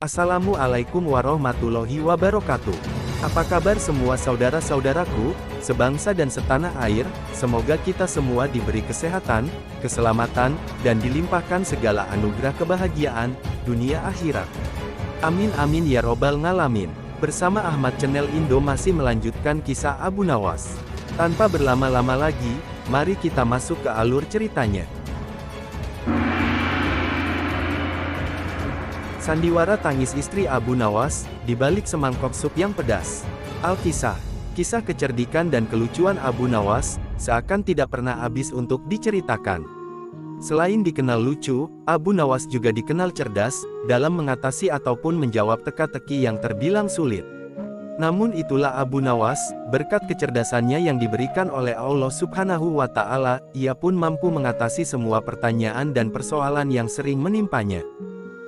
Assalamualaikum warahmatullahi wabarakatuh. Apa kabar semua saudara-saudaraku, sebangsa dan setanah air? Semoga kita semua diberi kesehatan, keselamatan, dan dilimpahkan segala anugerah kebahagiaan, dunia akhirat. Amin amin ya robbal ngalamin. Bersama Ahmad Channel Indo masih melanjutkan kisah Abu Nawas. Tanpa berlama-lama lagi, mari kita masuk ke alur ceritanya. Sandiwara tangis istri Abu Nawas, di balik semangkok sup yang pedas. Al-Kisah. Kisah kecerdikan dan kelucuan Abu Nawas, seakan tidak pernah habis untuk diceritakan. Selain dikenal lucu, Abu Nawas juga dikenal cerdas, dalam mengatasi ataupun menjawab teka-teki yang terbilang sulit. Namun itulah Abu Nawas, berkat kecerdasannya yang diberikan oleh Allah Subhanahu wa Ta'ala, ia pun mampu mengatasi semua pertanyaan dan persoalan yang sering menimpanya.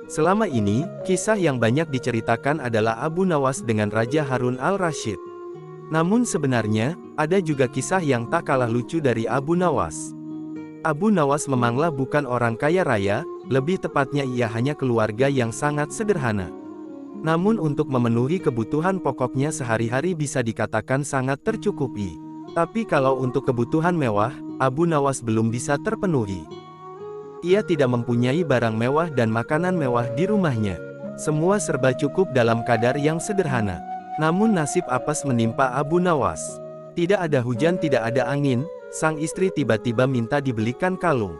Selama ini, kisah yang banyak diceritakan adalah Abu Nawas dengan Raja Harun al-Rasyid. Namun sebenarnya, ada juga kisah yang tak kalah lucu dari Abu Nawas. Abu Nawas memanglah bukan orang kaya raya, lebih tepatnya ia hanya keluarga yang sangat sederhana. Namun untuk memenuhi kebutuhan pokoknya sehari-hari bisa dikatakan sangat tercukupi. Tapi kalau untuk kebutuhan mewah, Abu Nawas belum bisa terpenuhi. Ia tidak mempunyai barang mewah dan makanan mewah di rumahnya. Semua serba cukup dalam kadar yang sederhana. Namun nasib apes menimpa Abu Nawas. Tidak ada hujan, tidak ada angin, sang istri tiba-tiba minta dibelikan kalung.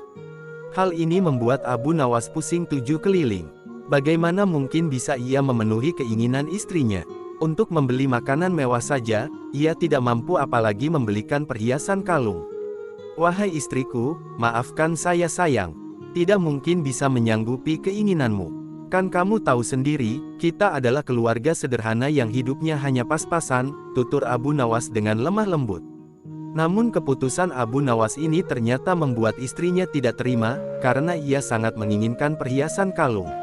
Hal ini membuat Abu Nawas pusing tujuh keliling. Bagaimana mungkin bisa ia memenuhi keinginan istrinya? Untuk membeli makanan mewah saja, ia tidak mampu apalagi membelikan perhiasan kalung. Wahai istriku, maafkan saya sayang. Tidak mungkin bisa menyanggupi keinginanmu. Kan kamu tahu sendiri, kita adalah keluarga sederhana yang hidupnya hanya pas-pasan, tutur Abu Nawas dengan lemah lembut. Namun keputusan Abu Nawas ini ternyata membuat istrinya tidak terima, karena ia sangat menginginkan perhiasan kalung.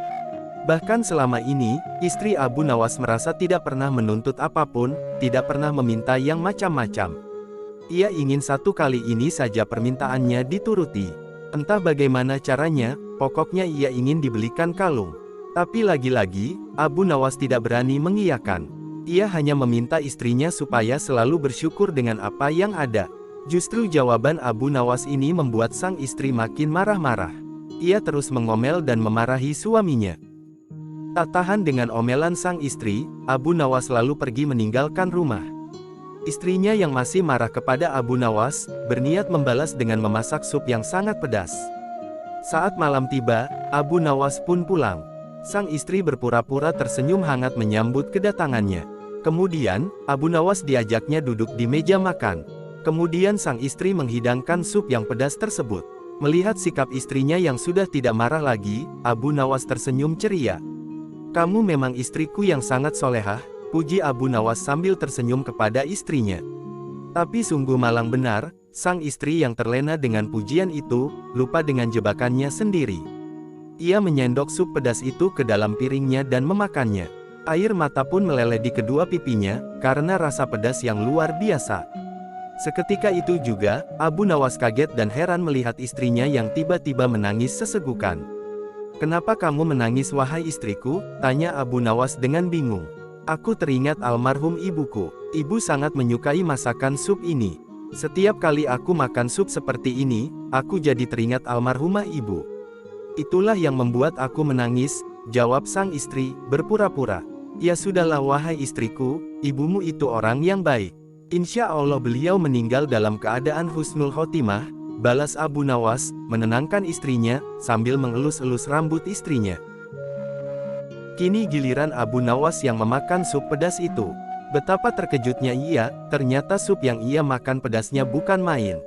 Bahkan selama ini, istri Abu Nawas merasa tidak pernah menuntut apapun, tidak pernah meminta yang macam-macam. Ia ingin satu kali ini saja permintaannya dituruti. Entah bagaimana caranya, pokoknya ia ingin dibelikan kalung. Tapi lagi-lagi, Abu Nawas tidak berani mengiyakan. Ia hanya meminta istrinya supaya selalu bersyukur dengan apa yang ada. Justru jawaban Abu Nawas ini membuat sang istri makin marah-marah. Ia terus mengomel dan memarahi suaminya. Tak tahan dengan omelan sang istri, Abu Nawas lalu pergi meninggalkan rumah. Istrinya yang masih marah kepada Abu Nawas, berniat membalas dengan memasak sup yang sangat pedas. Saat malam tiba, Abu Nawas pun pulang. Sang istri berpura-pura tersenyum hangat menyambut kedatangannya. Kemudian, Abu Nawas diajaknya duduk di meja makan. Kemudian sang istri menghidangkan sup yang pedas tersebut. Melihat sikap istrinya yang sudah tidak marah lagi, Abu Nawas tersenyum ceria. "Kamu memang istriku yang sangat solehah," puji Abu Nawas sambil tersenyum kepada istrinya. Tapi sungguh malang benar, sang istri yang terlena dengan pujian itu, lupa dengan jebakannya sendiri. Ia menyendok sup pedas itu ke dalam piringnya dan memakannya. Air mata pun meleleh di kedua pipinya, karena rasa pedas yang luar biasa. Seketika itu juga, Abu Nawas kaget dan heran melihat istrinya yang tiba-tiba menangis sesegukan. "Kenapa kamu menangis wahai istriku?" tanya Abu Nawas dengan bingung. "Aku teringat almarhum ibuku. Ibu sangat menyukai masakan sup ini. Setiap kali aku makan sup seperti ini, aku jadi teringat almarhumah ibu. Itulah yang membuat aku menangis," jawab sang istri, berpura-pura. "Ya sudahlah wahai istriku, ibumu itu orang yang baik. Insya Allah beliau meninggal dalam keadaan husnul khotimah," balas Abu Nawas, menenangkan istrinya, sambil mengelus-elus rambut istrinya. Kini giliran Abu Nawas yang memakan sup pedas itu. Betapa terkejutnya ia, ternyata sup yang ia makan pedasnya bukan main.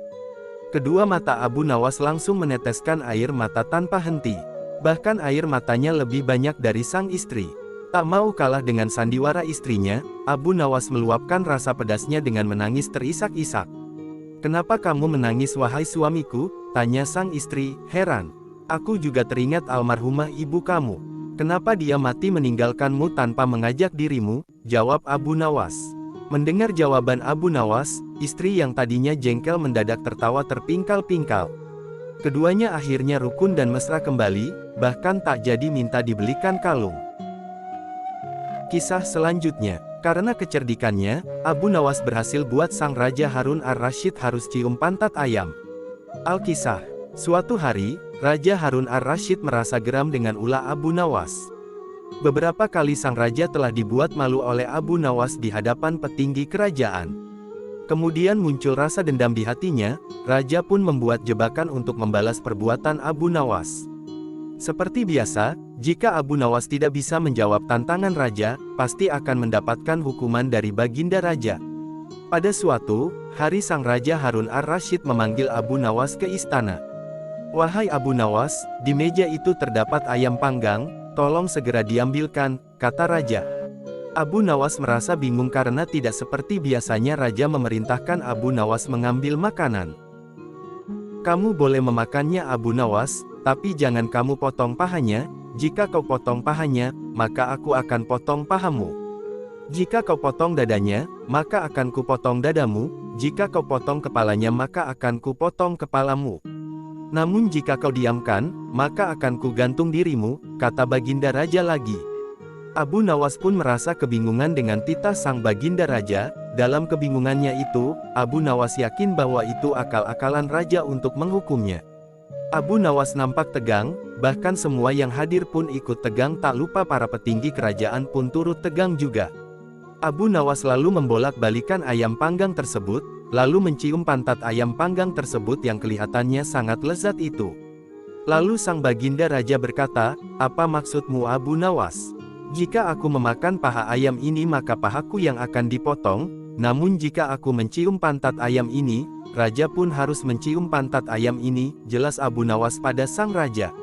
Kedua mata Abu Nawas langsung meneteskan air mata tanpa henti. Bahkan air matanya lebih banyak dari sang istri. Tak mau kalah dengan sandiwara istrinya, Abu Nawas meluapkan rasa pedasnya dengan menangis terisak-isak. "Kenapa kamu menangis wahai suamiku?" tanya sang istri, heran. "Aku juga teringat almarhumah ibu kamu. Kenapa dia mati meninggalkanmu tanpa mengajak dirimu?" jawab Abu Nawas. Mendengar jawaban Abu Nawas, istri yang tadinya jengkel mendadak tertawa terpingkal-pingkal. Keduanya akhirnya rukun dan mesra kembali, bahkan tak jadi minta dibelikan kalung. Kisah selanjutnya, karena kecerdikannya, Abu Nawas berhasil buat sang Raja Harun ar-Rasyid harus cium pantat ayam. Alkisah. Suatu hari, Raja Harun ar-Rasyid merasa geram dengan ulah Abu Nawas. Beberapa kali sang raja telah dibuat malu oleh Abu Nawas di hadapan petinggi kerajaan. Kemudian muncul rasa dendam di hatinya, raja pun membuat jebakan untuk membalas perbuatan Abu Nawas. Seperti biasa, jika Abu Nawas tidak bisa menjawab tantangan raja, pasti akan mendapatkan hukuman dari baginda raja. Pada suatu hari sang Raja Harun ar-Rasyid memanggil Abu Nawas ke istana. "Wahai Abu Nawas, di meja itu terdapat ayam panggang, tolong segera diambilkan," kata raja. Abu Nawas merasa bingung karena tidak seperti biasanya raja memerintahkan Abu Nawas mengambil makanan. "Kamu boleh memakannya Abu Nawas, tapi jangan kamu potong pahanya. Jika kau potong pahanya, maka aku akan potong pahamu. Jika kau potong dadanya, maka akan kupotong dadamu. Jika kau potong kepalanya, maka akan kupotong kepalamu. Namun jika kau diamkan, maka akan kugantung dirimu," kata baginda raja lagi. Abu Nawas pun merasa kebingungan dengan titah sang baginda raja. Dalam kebingungannya itu, Abu Nawas yakin bahwa itu akal-akalan raja untuk menghukumnya. Abu Nawas nampak tegang, bahkan semua yang hadir pun ikut tegang, tak lupa para petinggi kerajaan pun turut tegang juga. Abu Nawas lalu membolak-balikan ayam panggang tersebut, lalu mencium pantat ayam panggang tersebut yang kelihatannya sangat lezat itu. Lalu sang baginda raja berkata, "Apa maksudmu Abu Nawas? Jika aku memakan paha ayam ini maka pahaku yang akan dipotong, namun jika aku mencium pantat ayam ini, raja pun harus mencium pantat ayam ini," jelas Abu Nawas pada sang raja.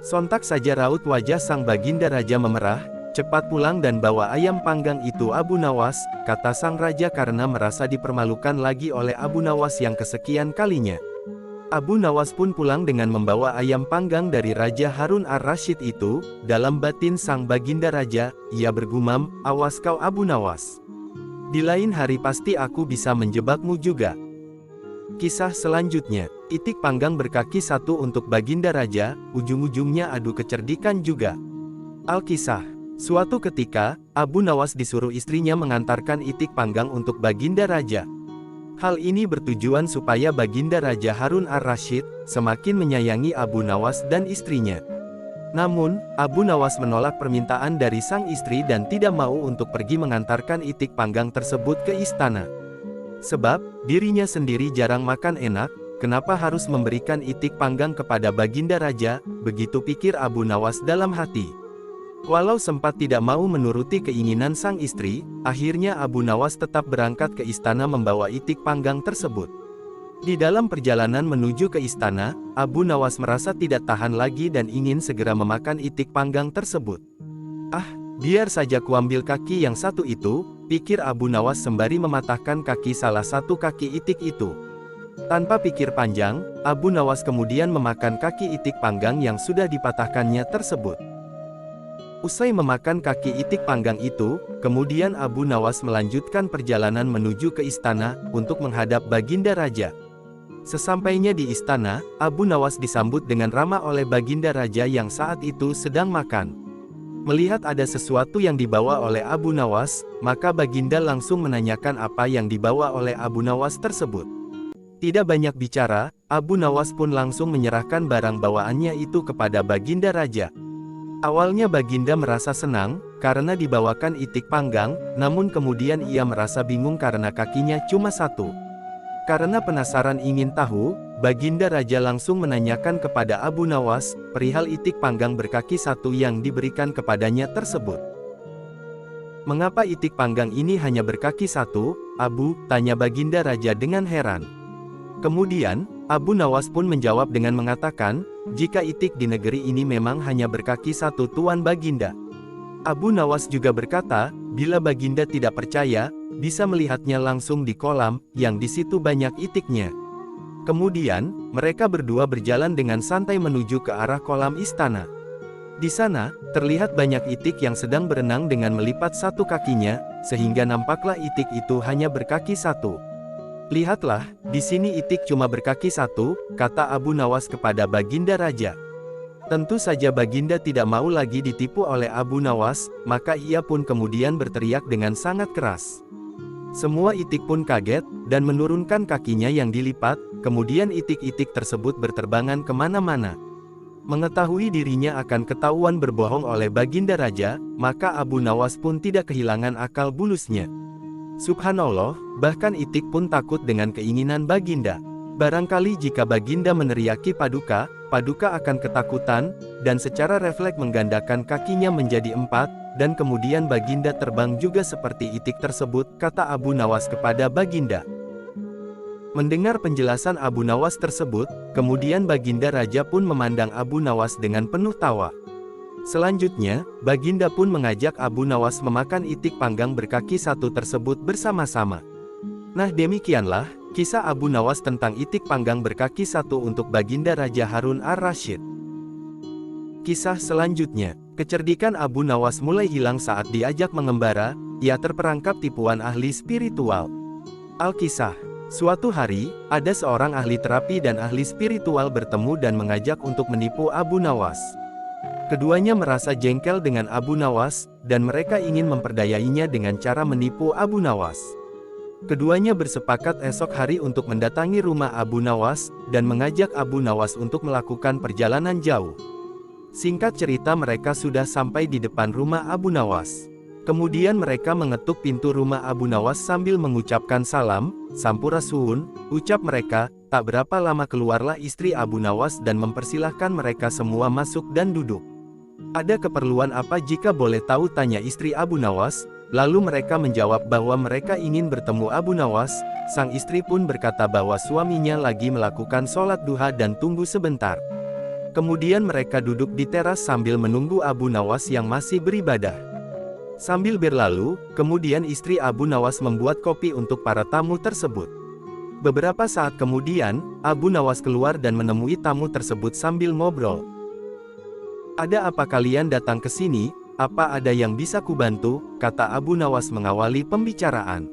Sontak saja raut wajah sang baginda raja memerah. "Cepat pulang dan bawa ayam panggang itu Abu Nawas," kata sang raja karena merasa dipermalukan lagi oleh Abu Nawas yang kesekian kalinya. Abu Nawas pun pulang dengan membawa ayam panggang dari Raja Harun ar-Rasyid itu. Dalam batin sang baginda raja, ia bergumam, "Awas kau Abu Nawas. Di lain hari pasti aku bisa menjebakmu juga." Kisah selanjutnya, itik panggang berkaki satu untuk baginda raja, ujung-ujungnya adu kecerdikan juga. Alkisah. Suatu ketika, Abu Nawas disuruh istrinya mengantarkan itik panggang untuk baginda raja. Hal ini bertujuan supaya baginda Raja Harun ar-Rasyid semakin menyayangi Abu Nawas dan istrinya. Namun, Abu Nawas menolak permintaan dari sang istri dan tidak mau untuk pergi mengantarkan itik panggang tersebut ke istana. Sebab, dirinya sendiri jarang makan enak, kenapa harus memberikan itik panggang kepada baginda raja, begitu pikir Abu Nawas dalam hati. Walau sempat tidak mau menuruti keinginan sang istri, akhirnya Abu Nawas tetap berangkat ke istana membawa itik panggang tersebut. Di dalam perjalanan menuju ke istana, Abu Nawas merasa tidak tahan lagi dan ingin segera memakan itik panggang tersebut. "Ah, biar saja kuambil kaki yang satu itu," pikir Abu Nawas sembari mematahkan kaki salah satu kaki itik itu. Tanpa pikir panjang, Abu Nawas kemudian memakan kaki itik panggang yang sudah dipatahkannya tersebut. Usai memakan kaki itik panggang itu, kemudian Abu Nawas melanjutkan perjalanan menuju ke istana, untuk menghadap baginda raja. Sesampainya di istana, Abu Nawas disambut dengan ramah oleh baginda raja yang saat itu sedang makan. Melihat ada sesuatu yang dibawa oleh Abu Nawas, maka baginda langsung menanyakan apa yang dibawa oleh Abu Nawas tersebut. Tidak banyak bicara, Abu Nawas pun langsung menyerahkan barang bawaannya itu kepada baginda raja. Awalnya baginda merasa senang, karena dibawakan itik panggang, namun kemudian ia merasa bingung karena kakinya cuma satu. Karena penasaran ingin tahu, baginda raja langsung menanyakan kepada Abu Nawas, perihal itik panggang berkaki satu yang diberikan kepadanya tersebut. "Mengapa itik panggang ini hanya berkaki satu, Abu?" tanya baginda raja dengan heran. Kemudian, Abu Nawas pun menjawab dengan mengatakan, "Jika itik di negeri ini memang hanya berkaki satu Tuan Baginda." Abu Nawas juga berkata, bila baginda tidak percaya, bisa melihatnya langsung di kolam, yang di situ banyak itiknya. Kemudian, mereka berdua berjalan dengan santai menuju ke arah kolam istana. Di sana, terlihat banyak itik yang sedang berenang dengan melipat satu kakinya, sehingga nampaklah itik itu hanya berkaki satu. "Lihatlah, di sini itik cuma berkaki satu," kata Abu Nawas kepada baginda raja. Tentu saja Baginda tidak mau lagi ditipu oleh Abu Nawas, maka ia pun kemudian berteriak dengan sangat keras. Semua itik pun kaget, dan menurunkan kakinya yang dilipat, kemudian itik-itik tersebut berterbangan kemana-mana. Mengetahui dirinya akan ketahuan berbohong oleh Baginda Raja, maka Abu Nawas pun tidak kehilangan akal bulusnya. Subhanallah, bahkan itik pun takut dengan keinginan Baginda. Barangkali jika Baginda meneriaki Paduka, Paduka akan ketakutan, dan secara refleks menggandakan kakinya menjadi 4, dan kemudian Baginda terbang juga seperti itik tersebut, kata Abu Nawas kepada Baginda. Mendengar penjelasan Abu Nawas tersebut, kemudian Baginda Raja pun memandang Abu Nawas dengan penuh tawa. Selanjutnya, Baginda pun mengajak Abu Nawas memakan itik panggang berkaki 1 tersebut bersama-sama. Nah, demikianlah kisah Abu Nawas tentang itik panggang berkaki 1 untuk Baginda Raja Harun ar-Rasyid. Kisah selanjutnya, kecerdikan Abu Nawas mulai hilang saat diajak mengembara, ia terperangkap tipuan ahli spiritual. Al-Kisah. Suatu hari, ada seorang ahli terapi dan ahli spiritual bertemu dan mengajak untuk menipu Abu Nawas. Keduanya merasa jengkel dengan Abu Nawas, dan mereka ingin memperdayainya dengan cara menipu Abu Nawas. Keduanya bersepakat esok hari untuk mendatangi rumah Abu Nawas, dan mengajak Abu Nawas untuk melakukan perjalanan jauh. Singkat cerita mereka sudah sampai di depan rumah Abu Nawas. Kemudian mereka mengetuk pintu rumah Abu Nawas sambil mengucapkan salam, sampurasun, ucap mereka, tak berapa lama keluarlah istri Abu Nawas dan mempersilahkan mereka semua masuk dan duduk. Ada keperluan apa jika boleh tahu, tanya istri Abu Nawas. Lalu mereka menjawab bahwa mereka ingin bertemu Abu Nawas. Sang istri pun berkata bahwa suaminya lagi melakukan sholat duha dan tunggu sebentar. Kemudian mereka duduk di teras sambil menunggu Abu Nawas yang masih beribadah. Sambil berlalu, kemudian istri Abu Nawas membuat kopi untuk para tamu tersebut. Beberapa saat kemudian, Abu Nawas keluar dan menemui tamu tersebut sambil ngobrol. "Ada apa kalian datang ke sini? Apa ada yang bisa kubantu?" kata Abu Nawas mengawali pembicaraan.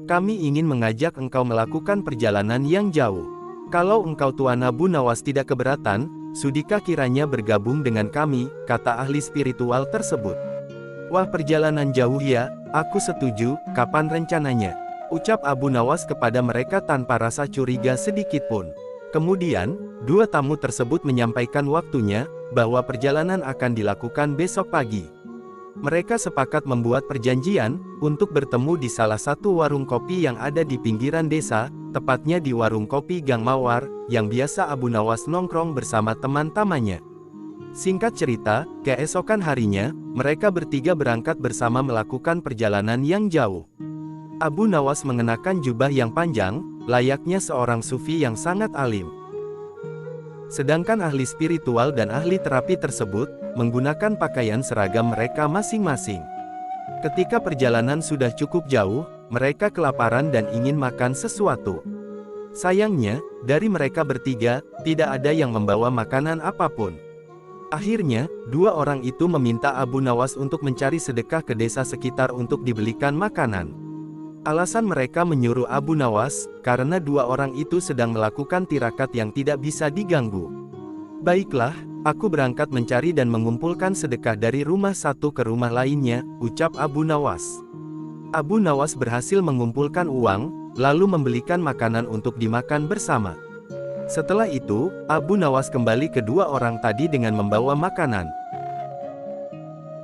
"Kami ingin mengajak engkau melakukan perjalanan yang jauh. Kalau engkau Tuan Abu Nawas tidak keberatan, sudikah kiranya bergabung dengan kami?" kata ahli spiritual tersebut. "Wah, perjalanan jauh ya, aku setuju, kapan rencananya?" ucap Abu Nawas kepada mereka tanpa rasa curiga sedikitpun. Kemudian, dua tamu tersebut menyampaikan waktunya, bahwa perjalanan akan dilakukan besok pagi. Mereka sepakat membuat perjanjian, untuk bertemu di salah satu warung kopi yang ada di pinggiran desa, tepatnya di warung kopi Gang Mawar, yang biasa Abu Nawas nongkrong bersama teman-temannya. Singkat cerita, keesokan harinya, mereka bertiga berangkat bersama melakukan perjalanan yang jauh. Abu Nawas mengenakan jubah yang panjang, layaknya seorang sufi yang sangat alim. Sedangkan ahli spiritual dan ahli terapi tersebut, menggunakan pakaian seragam mereka masing-masing. Ketika perjalanan sudah cukup jauh, mereka kelaparan dan ingin makan sesuatu. Sayangnya, dari mereka bertiga, tidak ada yang membawa makanan apapun. Akhirnya, dua orang itu meminta Abu Nawas untuk mencari sedekah ke desa sekitar untuk dibelikan makanan. Alasan mereka menyuruh Abu Nawas, karena dua orang itu sedang melakukan tirakat yang tidak bisa diganggu. "Baiklah, aku berangkat mencari dan mengumpulkan sedekah dari rumah satu ke rumah lainnya," ucap Abu Nawas. Abu Nawas berhasil mengumpulkan uang, lalu membelikan makanan untuk dimakan bersama. Setelah itu, Abu Nawas kembali ke dua orang tadi dengan membawa makanan.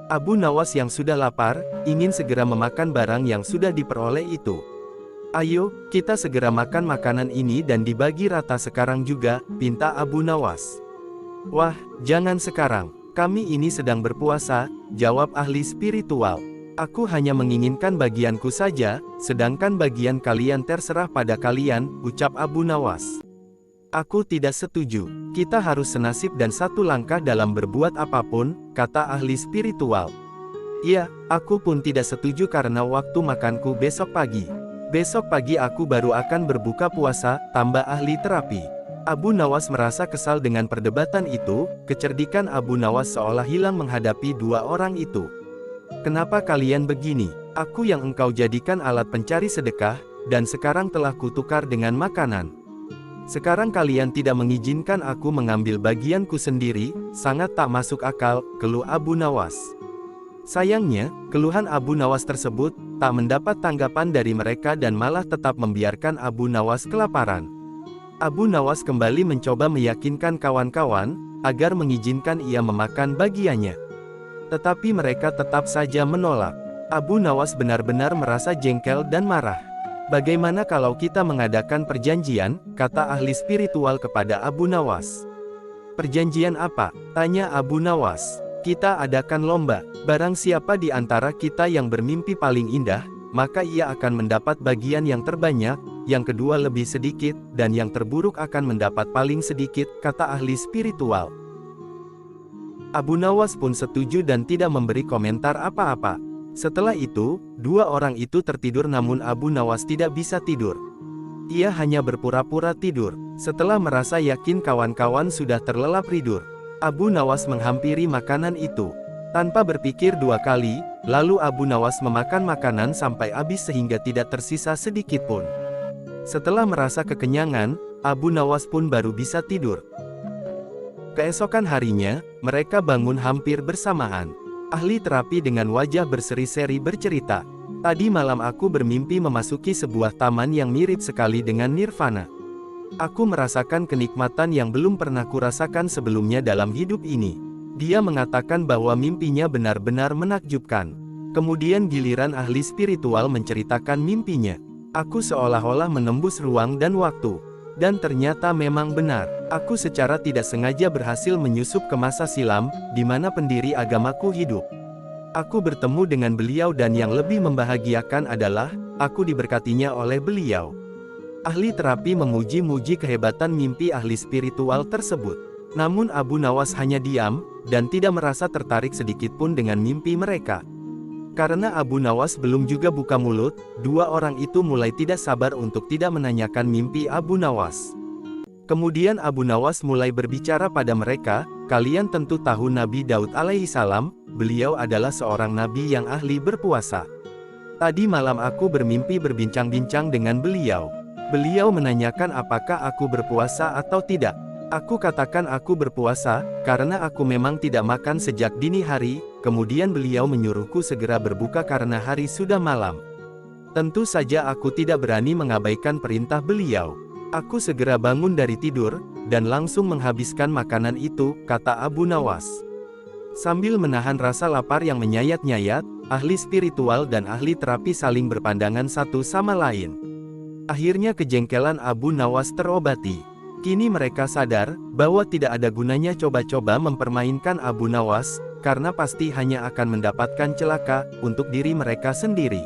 Abu Nawas yang sudah lapar, ingin segera memakan barang yang sudah diperoleh itu. "Ayo, kita segera makan makanan ini dan dibagi rata sekarang juga," pinta Abu Nawas. "Wah, jangan sekarang. Kami ini sedang berpuasa," jawab ahli spiritual. "Aku hanya menginginkan bagianku saja, sedangkan bagian kalian terserah pada kalian," ucap Abu Nawas. "Aku tidak setuju. Kita harus senasib dan satu langkah dalam berbuat apapun," kata ahli spiritual. "Iya, aku pun tidak setuju karena waktu makanku besok pagi. Besok pagi aku baru akan berbuka puasa," tambah ahli terapi. Abu Nawas merasa kesal dengan perdebatan itu, kecerdikan Abu Nawas seolah hilang menghadapi dua orang itu. "Kenapa kalian begini? Aku yang engkau jadikan alat pencari sedekah, dan sekarang telah kutukar dengan makanan. Sekarang kalian tidak mengizinkan aku mengambil bagianku sendiri, sangat tak masuk akal, keluh Abu Nawas. Sayangnya, keluhan Abu Nawas tersebut tak mendapat tanggapan dari mereka dan malah tetap membiarkan Abu Nawas kelaparan. Abu Nawas kembali mencoba meyakinkan kawan-kawan agar mengizinkan ia memakan bagiannya. Tetapi mereka tetap saja menolak. Abu Nawas benar-benar merasa jengkel dan marah. Bagaimana kalau kita mengadakan perjanjian, kata ahli spiritual kepada Abu Nawas. Perjanjian apa? Tanya Abu Nawas. Kita adakan lomba. Barang siapa di antara kita yang bermimpi paling indah, maka ia akan mendapat bagian yang terbanyak, yang kedua lebih sedikit, dan yang terburuk akan mendapat paling sedikit, kata ahli spiritual. Abu Nawas pun setuju dan tidak memberi komentar apa-apa. Setelah itu, dua orang itu tertidur namun Abu Nawas tidak bisa tidur. Ia hanya berpura-pura tidur. Setelah merasa yakin kawan-kawan sudah terlelap tidur, Abu Nawas menghampiri makanan itu. Tanpa berpikir dua kali, lalu Abu Nawas memakan makanan sampai habis sehingga tidak tersisa sedikit pun. Setelah merasa kekenyangan, Abu Nawas pun baru bisa tidur. Keesokan harinya, mereka bangun hampir bersamaan. Ahli terapi dengan wajah berseri-seri bercerita, "Tadi malam aku bermimpi memasuki sebuah taman yang mirip sekali dengan nirvana. Aku merasakan kenikmatan yang belum pernah kurasakan sebelumnya dalam hidup ini." Dia mengatakan bahwa mimpinya benar-benar menakjubkan. Kemudian giliran ahli spiritual menceritakan mimpinya. "Aku seolah-olah menembus ruang dan waktu. Dan ternyata memang benar. Aku secara tidak sengaja berhasil menyusup ke masa silam, di mana pendiri agamaku hidup. Aku bertemu dengan beliau dan yang lebih membahagiakan adalah, aku diberkatinya oleh beliau." Ahli terapi memuji-muji kehebatan mimpi ahli spiritual tersebut. Namun Abu Nawas hanya diam, dan tidak merasa tertarik sedikitpun dengan mimpi mereka. Karena Abu Nawas belum juga buka mulut, dua orang itu mulai tidak sabar untuk tidak menanyakan mimpi Abu Nawas. Kemudian Abu Nawas mulai berbicara pada mereka, "Kalian tentu tahu Nabi Daud alaihi salam, beliau adalah seorang nabi yang ahli berpuasa. Tadi malam aku bermimpi berbincang-bincang dengan beliau. Beliau menanyakan apakah aku berpuasa atau tidak. Aku katakan aku berpuasa, karena aku memang tidak makan sejak dini hari, kemudian beliau menyuruhku segera berbuka karena hari sudah malam. Tentu saja aku tidak berani mengabaikan perintah beliau. Aku segera bangun dari tidur, dan langsung menghabiskan makanan itu," kata Abu Nawas. Sambil menahan rasa lapar yang menyayat-nyayat, ahli spiritual dan ahli terapi saling berpandangan satu sama lain. Akhirnya kejengkelan Abu Nawas terobati. Kini mereka sadar, bahwa tidak ada gunanya coba-coba mempermainkan Abu Nawas, karena pasti hanya akan mendapatkan celaka, untuk diri mereka sendiri.